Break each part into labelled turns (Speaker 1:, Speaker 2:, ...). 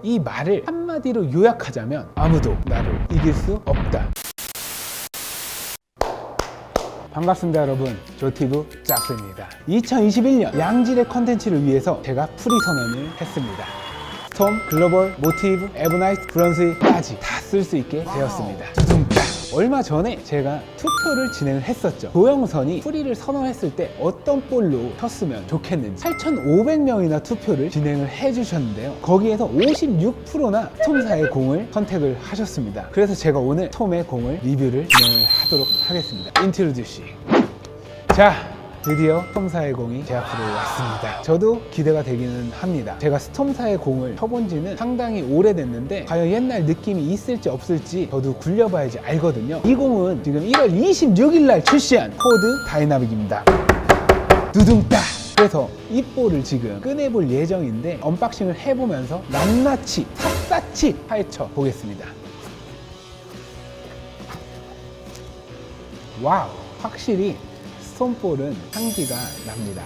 Speaker 1: 이 말을 한마디로 요약하자면 아무도 나를 이길 수 없다. 반갑습니다 여러분, 조티브 짝스입니다. 2021년 양질의 컨텐츠를 위해서 제가 프리 선언을 했습니다. 스톰, 글로벌, 모티브, 에버나이트, 브런스까지 다 쓸 수 있게 되었습니다. 얼마 전에 제가 투표를 진행을 했었죠. 조영선이 프리를 선언했을 때 어떤 볼로 쳤으면 좋겠는지 8,500명이나 투표를 진행을 해주셨는데요. 거기에서 56%나 스톰사의 공을 선택을 하셨습니다. 그래서 제가 오늘 스톰의 공을 리뷰를 진행을 하도록 하겠습니다. 인트로듀싱. 자, 드디어 스톰사의 공이 제 앞으로 왔습니다. 저도 기대가 되기는 합니다. 제가 스톰사의 공을 쳐본 지는 상당히 오래됐는데 과연 옛날 느낌이 있을지 없을지 저도 굴려봐야지 알거든요. 이 공은 지금 1월 26일 날 출시한 코드 다이나믹입니다. 두둥따! 그래서 이 볼을 지금 꺼내볼 예정인데 언박싱을 해보면서 낱낱이 샅샅이 파헤쳐 보겠습니다. 와우! 확실히 스톰볼은 향기가 납니다.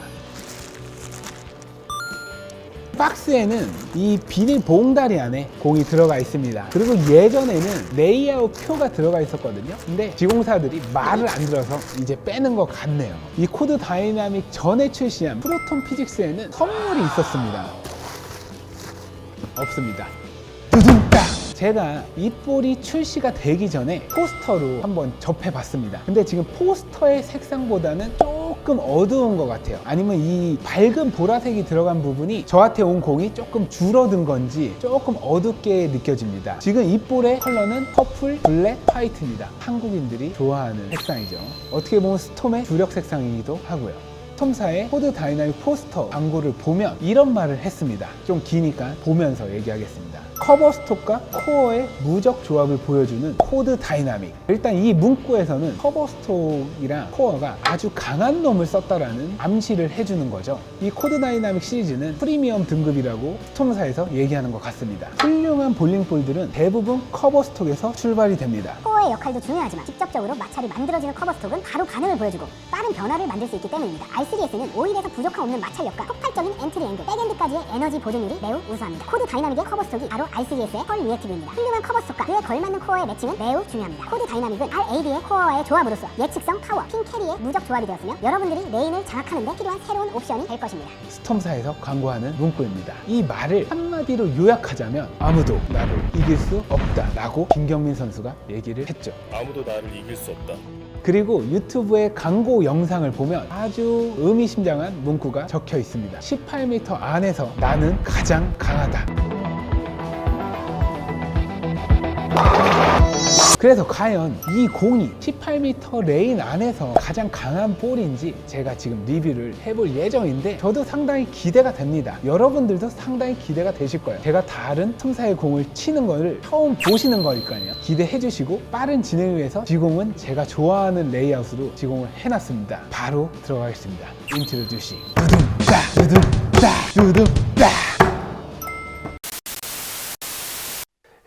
Speaker 1: 박스에는 이 비닐 봉다리 안에 공이 들어가 있습니다. 그리고 예전에는 레이아웃 표가 들어가 있었거든요. 근데 지공사들이 말을 안 들어서 이제 빼는 것 같네요. 이 코드 다이나믹 전에 출시한 프로톤 피직스에는 선물이 있었습니다. 없습니다. 두둥딱! 제가 이 볼이 출시가 되기 전에 포스터로 한번 접해봤습니다. 근데 지금 포스터의 색상보다는 조금 어두운 것 같아요. 아니면 이 밝은 보라색이 들어간 부분이 저한테 온 공이 조금 줄어든 건지 조금 어둡게 느껴집니다. 지금 이 볼의 컬러는 퍼플, 블랙, 화이트입니다. 한국인들이 좋아하는 색상이죠. 어떻게 보면 스톰의 주력 색상이기도 하고요. 스톰사의 코드 다이나믹 포스터 광고를 보면 이런 말을 했습니다. 좀 기니까 보면서 얘기하겠습니다. 커버 스톡과 코어의 무적 조합을 보여주는 코드 다이나믹. 일단 이 문구에서는 커버 스톡이랑 코어가 아주 강한 놈을 썼다라는 암시를 해주는 거죠. 이 코드 다이나믹 시리즈는 프리미엄 등급이라고 스톰사에서 얘기하는 것 같습니다. 훌륭한 볼링볼들은 대부분 커버 스톡에서 출발이 됩니다.
Speaker 2: 코어의 역할도 중요하지만 직접적으로 마찰이 만들어지는 커버 스톡은 바로 반응을 보여주고 빠른 변화를 만들 수 있기 때문입니다. R3S는 오일에서 부족함 없는 마찰력과 폭발적인 엔트리 앵글, 백엔드까지의 에너지 보존율이 매우 우수합니다. 코드 다이나믹의 커버 스톡이 바로 R3S의 펄 리액티브입니다. 훌륭한 커버 스톡과 그에 걸맞는 코어의 매칭은 매우 중요합니다. 코드 다이나믹은 RAD의 코어와의 조합으로서 예측성, 파워, 핀 캐리의 무적 조합이 되었으며 여러분들이 레인을 장악하는 데 필요한 새로운 옵션이 될 것입니다.
Speaker 1: 스톰사에서 광고하는 문구입니다. 이 말을 한마디로 요약하자면 아무도 나를 이길 수 없다 라고 김경민 선수가 얘기를 했죠.
Speaker 3: 아무도 나를 이길 수 없다.
Speaker 1: 그리고 유튜브의 광고 영상을 보면 아주 의미심장한 문구가 적혀 있습니다. 18m 안에서 나는 가장 강하다. 그래서 과연 이 공이 18m 레인 안에서 가장 강한 볼인지 제가 지금 리뷰를 해볼 예정인데 저도 상당히 기대가 됩니다. 여러분들도 상당히 기대가 되실 거예요. 제가 다른 스톰사의 공을 치는 거를 처음 보시는 거니까요. 기대해 주시고 빠른 진행을 위해서 지공은 제가 좋아하는 레이아웃으로 지공을 해놨습니다. 바로 들어가겠습니다. 인트로듀싱. 두둥따 두둥따 두둥따.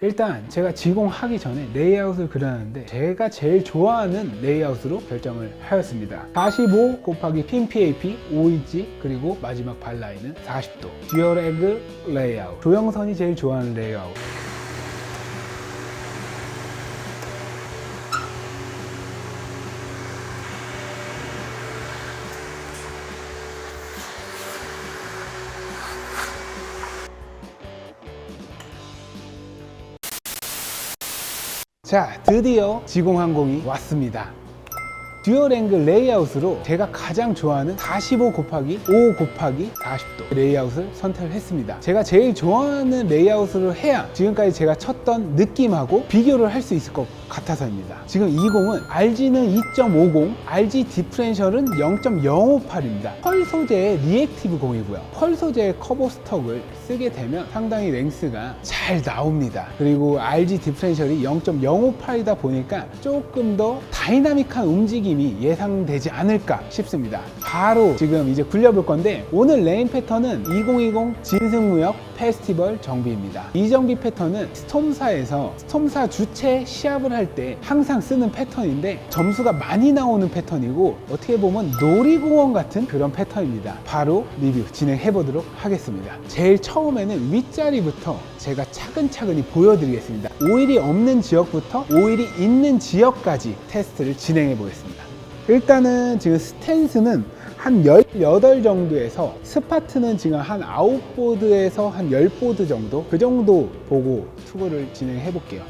Speaker 1: 일단 제가 지공하기 전에 레이아웃을 그려놨는데 제가 제일 좋아하는 레이아웃으로 결정을 하였습니다. 45 곱하기 핀 PAP 5인치 그리고 마지막 발 라인은 40도 듀얼 에그 레이아웃. 조영선이 제일 좋아하는 레이아웃. 자, 드디어 지공항공이 왔습니다. 듀얼 앵글 레이아웃으로 제가 가장 좋아하는 45 곱하기 5 곱하기 40도 레이아웃을 선택을 했습니다. 제가 제일 좋아하는 레이아웃으로 해야 지금까지 제가 쳤던 느낌하고 비교를 할 수 있을 것 같아서입니다. 지금 이 공은 RG는 2.50, RG 디프렌셜은 0.058입니다. 펄 소재의 리액티브 공이고요. 펄 소재의 커버 스톡을 쓰게 되면 상당히 랭스가 잘 나옵니다. 그리고 RG 디프렌셜이 0.058이다 보니까 조금 더 다이나믹한 움직임이 예상되지 않을까 싶습니다. 바로 지금 이제 굴려볼 건데, 오늘 레인 패턴은 2020 진승무역 페스티벌 정비입니다. 이 정비 패턴은 스톰사 주최 시합을 할 때 항상 쓰는 패턴인데, 점수가 많이 나오는 패턴이고 어떻게 보면 놀이공원 같은 그런 패턴입니다. 바로 리뷰 진행해 보도록 하겠습니다. 제일 처음에는 윗자리부터 제가 차근차근히 보여드리겠습니다. 오일이 없는 지역부터 오일이 있는 지역까지 테스트를 진행해 보겠습니다. 일단은 지금 스탠스는 한 18 정도에서, 스파트는 지금 한 9보드에서 한 10보드 정도, 그 정도 보고 투구를 진행해 볼게요.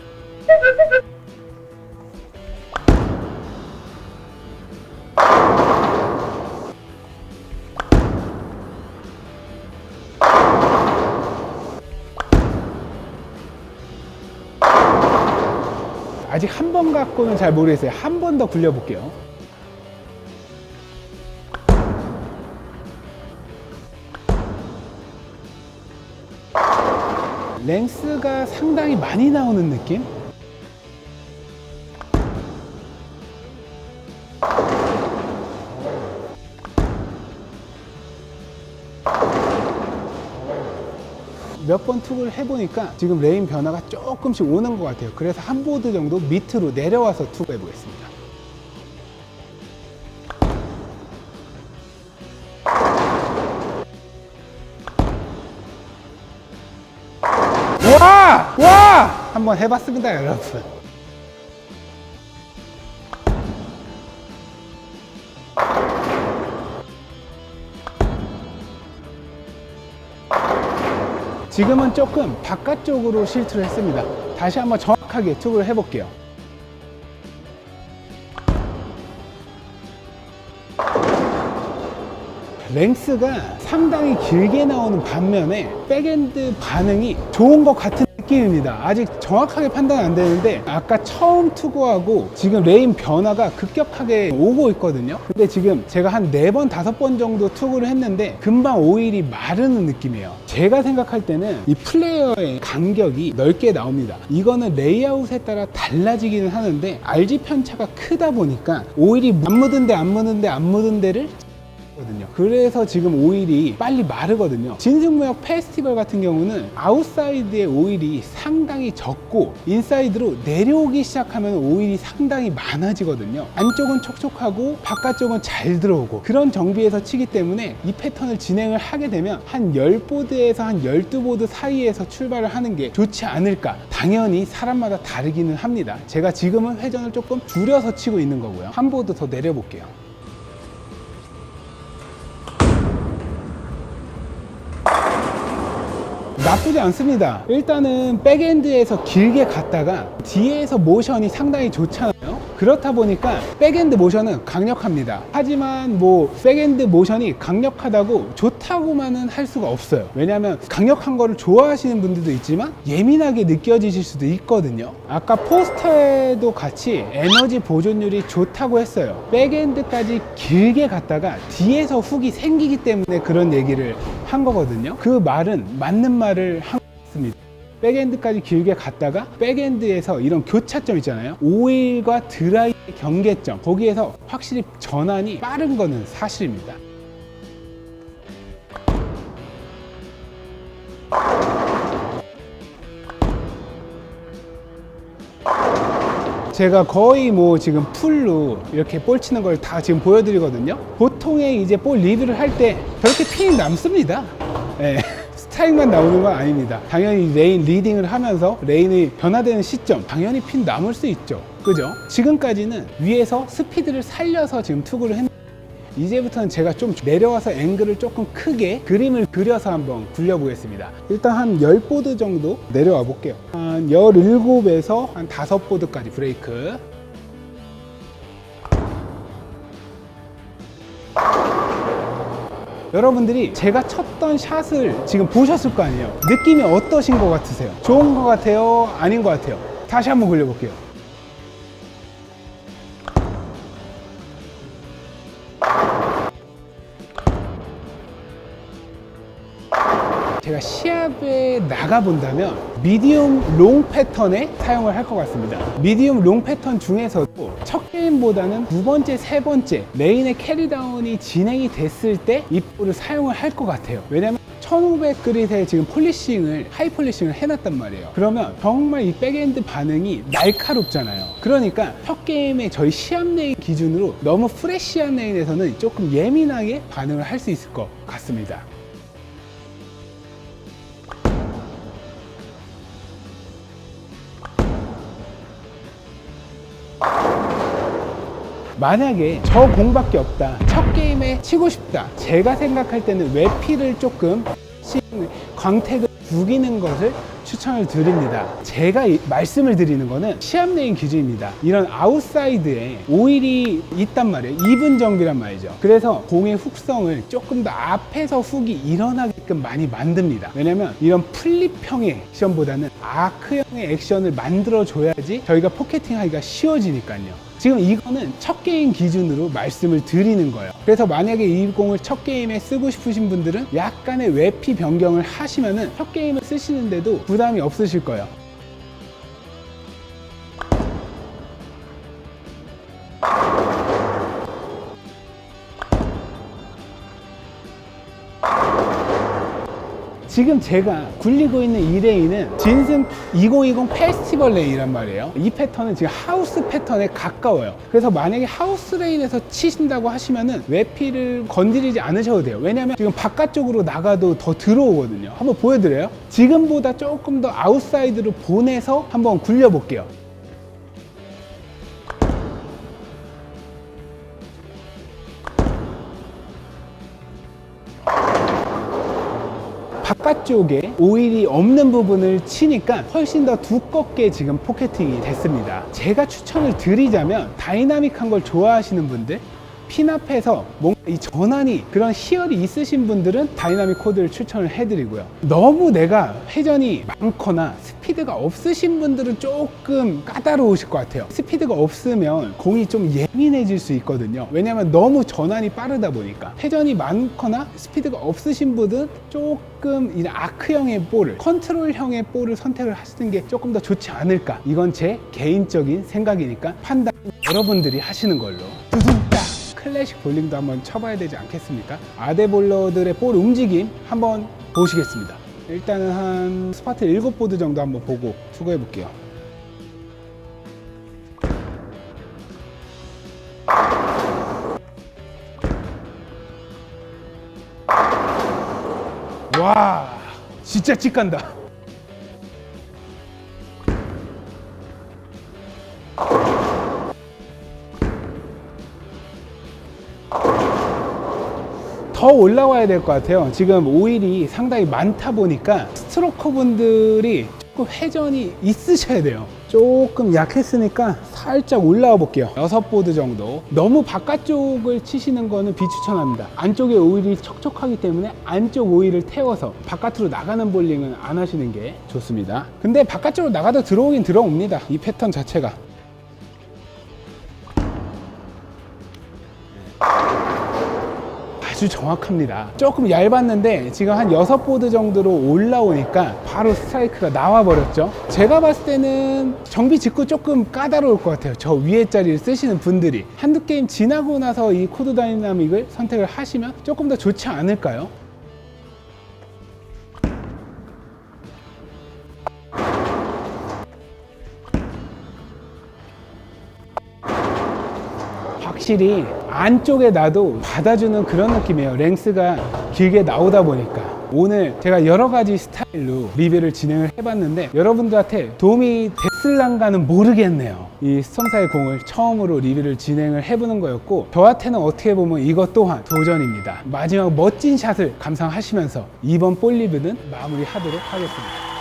Speaker 1: 아직 한 번 갖고는 잘 모르겠어요. 한 번 더 굴려 볼게요. 랭스가 상당히 많이 나오는 느낌? 몇 번 투구를 해보니까 지금 레인 변화가 조금씩 오는 것 같아요. 그래서 한 보드 정도 밑으로 내려와서 투구해 보겠습니다. 와! 한번 해봤습니다, 여러분. 지금은 조금 바깥쪽으로 실투를 했습니다. 다시 한번 정확하게 투구를 해볼게요. 랭스가 상당히 길게 나오는 반면에 백엔드 반응이 좋은 것 같은 느낌입니다. 아직 정확하게 판단이 안 되는데, 아까 처음 투구하고 지금 레인 변화가 급격하게 오고 있거든요. 근데 지금 제가 한 4번, 5번 정도 투구를 했는데 금방 오일이 마르는 느낌이에요. 제가 생각할 때는 이 플레이어의 간격이 넓게 나옵니다. 이거는 레이아웃에 따라 달라지기는 하는데, RG 편차가 크다 보니까 오일이 안 묻은 데를 거든요. 그래서 지금 오일이 빨리 마르거든요. 진승무역 페스티벌 같은 경우는 아웃사이드의 오일이 상당히 적고 인사이드로 내려오기 시작하면 오일이 상당히 많아지거든요. 안쪽은 촉촉하고 바깥쪽은 잘 들어오고, 그런 정비에서 치기 때문에 이 패턴을 진행을 하게 되면 한 10보드에서 한 12보드 사이에서 출발을 하는 게 좋지 않을까. 당연히 사람마다 다르기는 합니다. 제가 지금은 회전을 조금 줄여서 치고 있는 거고요. 한 보드 더 내려볼게요. 나쁘지 않습니다. 일단은 백엔드에서 길게 갔다가 뒤에서 모션이 상당히 좋잖아요. 그렇다 보니까 백엔드 모션은 강력합니다. 하지만 뭐 백엔드 모션이 강력하다고 좋다고만은 할 수가 없어요. 왜냐하면 강력한 거를 좋아하시는 분들도 있지만 예민하게 느껴지실 수도 있거든요. 아까 포스터에도 같이 에너지 보존율이 좋다고 했어요. 백엔드까지 길게 갔다가 뒤에서 훅이 생기기 때문에 그런 얘기를 한 거거든요. 그 말은 맞는 말을 한 겁니다. 백엔드까지 길게 갔다가 백엔드에서 이런 교차점 있잖아요. 오일과 드라이의 경계점, 거기에서 확실히 전환이 빠른 거는 사실입니다. 제가 거의 뭐 지금 풀로 이렇게 볼 치는 걸 다 지금 보여드리거든요. 보통의 이제 볼 리뷰를 할 때 그렇게 핀이 남습니다. 네. 스트라이크만 나오는 건 아닙니다. 당연히 레인 리딩을 하면서 레인이 변화되는 시점, 당연히 핀 남을 수 있죠. 그죠? 지금까지는 위에서 스피드를 살려서 지금 투구를 했는데, 이제부터는 제가 좀 내려와서 앵글을 조금 크게 그림을 그려서 한번 굴려보겠습니다. 일단 한 10보드 정도 내려와 볼게요. 한 17에서 한 5보드까지 브레이크. 여러분들이 제가 쳤던 샷을 지금 보셨을 거 아니에요. 느낌이 어떠신 것 같으세요? 좋은 것 같아요? 아닌 것 같아요? 다시 한번 굴려볼게요. 제가 시합에 나가본다면 미디움 롱 패턴에 사용을 할 것 같습니다. 미디움 롱 패턴 중에서도 첫 게임보다는 두 번째, 세 번째 레인의 캐리다운이 진행이 됐을 때 이 볼을 사용을 할 것 같아요. 왜냐면 1500그릿에 지금 폴리싱을, 하이 폴리싱을 해놨단 말이에요. 그러면 정말 이 백엔드 반응이 날카롭잖아요. 그러니까 첫 게임에 저희 시합 레인 기준으로 너무 프레쉬한 레인에서는 조금 예민하게 반응을 할 수 있을 것 같습니다. 만약에 저 공밖에 없다, 첫 게임에 치고 싶다, 제가 생각할 때는 외피를 조금 광택을 죽이는 것을 추천을 드립니다. 제가 말씀을 드리는 거는 시합 레인 기준입니다. 이런 아웃사이드에 오일이 있단 말이에요. 이분 정비란 말이죠. 그래서 공의 훅성을 조금 더 앞에서 훅이 일어나게끔 많이 만듭니다. 왜냐면 이런 플립형의 액션보다는 아크형의 액션을 만들어 줘야지 저희가 포켓팅 하기가 쉬워지니까요. 지금 이거는 첫 게임 기준으로 말씀을 드리는 거예요. 그래서 만약에 이 공을 첫 게임에 쓰고 싶으신 분들은 약간의 외피 변경을 하시면은 첫 게임을 쓰시는데도 부담이 없으실 거예요. 지금 제가 굴리고 있는 이 레인은 진슨 2020 페스티벌 레인이란 말이에요. 이 패턴은 지금 하우스 패턴에 가까워요. 그래서 만약에 하우스 레인에서 치신다고 하시면은 외피를 건드리지 않으셔도 돼요. 왜냐면 지금 바깥쪽으로 나가도 더 들어오거든요. 한번 보여드려요. 지금보다 조금 더 아웃사이드로 보내서 한번 굴려볼게요. 바깥쪽에 오일이 없는 부분을 치니까 훨씬 더 두껍게 지금 포켓팅이 됐습니다. 제가 추천을 드리자면 다이나믹한 걸 좋아하시는 분들, 핀 앞에서 뭔가 이 전환이 그런 희열이 있으신 분들은 다이나믹 코드를 추천을 해드리고요. 너무 내가 회전이 많거나 스피드가 없으신 분들은 조금 까다로우실 것 같아요. 스피드가 없으면 공이 좀 예민해질 수 있거든요. 왜냐면 너무 전환이 빠르다 보니까. 회전이 많거나 스피드가 없으신 분은 조금 이 아크형의 볼을, 컨트롤형의 볼을 선택을 하시는 게 조금 더 좋지 않을까. 이건 제 개인적인 생각이니까 판단 여러분들이 하시는 걸로. 클래식 볼링도 한번 쳐봐야 되지 않겠습니까? 아대볼러들의 볼 움직임 한번 보시겠습니다. 일단은 한 스파트 7보드 정도 한번 보고 수고해 볼게요. 와, 진짜 찍간다. 더 올라와야 될 것 같아요. 지금 오일이 상당히 많다 보니까 스트로커 분들이 조금 회전이 있으셔야 돼요. 조금 약했으니까 살짝 올라와 볼게요. 6보드 정도. 너무 바깥쪽을 치시는 거는 비추천합니다. 안쪽에 오일이 척척하기 때문에 안쪽 오일을 태워서 바깥으로 나가는 볼링은 안 하시는 게 좋습니다. 근데 바깥쪽으로 나가도 들어오긴 들어옵니다. 이 패턴 자체가. 아주 정확합니다. 조금 얇았는데 지금 한 6보드 정도로 올라오니까 바로 스트라이크가 나와 버렸죠. 제가 봤을 때는 정비 직후 조금 까다로울 것 같아요. 저 위에 자리를 쓰시는 분들이 한두 게임 지나고 나서 이 코드 다이나믹을 선택을 하시면 조금 더 좋지 않을까요? 확실히 안쪽에 놔도 받아주는 그런 느낌이에요. 랭스가 길게 나오다 보니까. 오늘 제가 여러 가지 스타일로 리뷰를 진행을 해봤는데 여러분들한테 도움이 됐을란가는 모르겠네요. 이 스톰사의 공을 처음으로 리뷰를 진행을 해보는 거였고 저한테는 어떻게 보면 이것 또한 도전입니다. 마지막 멋진 샷을 감상하시면서 이번 볼 리뷰는 마무리하도록 하겠습니다.